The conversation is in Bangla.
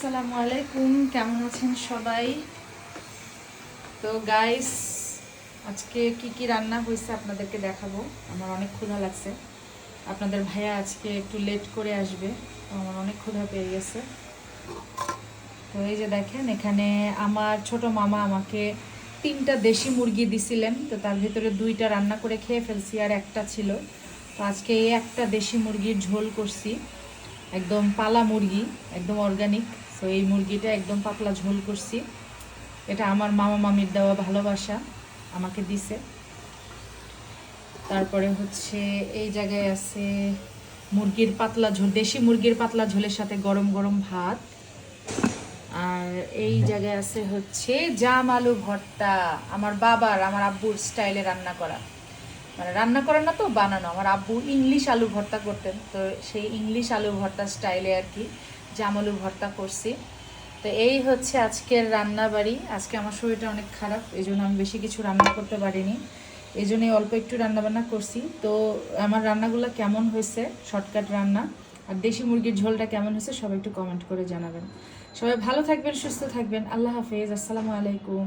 আসসালামু আলাইকুম, কেমন আছেন সবাই? তো গাইস, আজকে কি কি রান্না হয়েছে আপনাদেরকে দেখাবো। আমার অনেক ক্ষুধা লাগছে। আপনাদের ভাইয়া আজকে একটু লেট করে আসবে, তো আমার অনেক ক্ষুধা পেয়ে গেছে। তো এই যে দেখেন, এখানে আমার ছোট মামা আমাকে 3টা দেশি মুরগি দিছিলেন, তো তার ভিতরে 2টা রান্না করে খেয়ে ফেলছি আর একটা ছিল। তো আজকে এই একটা দেশি মুরগির ঝোল করছি, একদম পালা মুরগি, একদম অর্গানিক। তো এই মুরগিটা একদম পাতলা ঝোল করছি। এটা আমার মামা মামির দেওয়া ভালোবাসা, আমাকে দিছে। তারপরে হচ্ছে এই জায়গায় আছে মুরগির পাতলা ঝোল, দেশি মুরগির পাতলা ঝোলের সাথে গরম গরম ভাত। আর এই জায়গায় আছে হচ্ছে জাম আলু ভর্তা, আমার বাবার, আমার আব্বুর স্টাইলে রান্না করা। মানে রান্না করা না, তো বানানো। আমার আব্বু ইংলিশ আলু ভর্তা করতেন, তো সেই ইংলিশ আলু ভর্তা স্টাইলে আর কি জাম আলু ভর্তা করছি। তো এই হচ্ছে আজকের রান্না বাড়ি। আজকে আমার শরীরটা অনেক খারাপ, এই জন্য আমি বেশি কিছু রান্না করতে পারিনি, এই জন্যই অল্প একটু রান্নাবান্না করছি। তো আমার রান্নাগুলো কেমন হয়েছে, শর্টকাট রান্না, আর দেশি মুরগির ঝোলটা কেমন হয়েছে সবাই একটু কমেন্ট করে জানাবেন। সবাই ভালো থাকবেন, সুস্থ থাকবেন। আল্লাহ হাফেজ, আসসালামু আলাইকুম।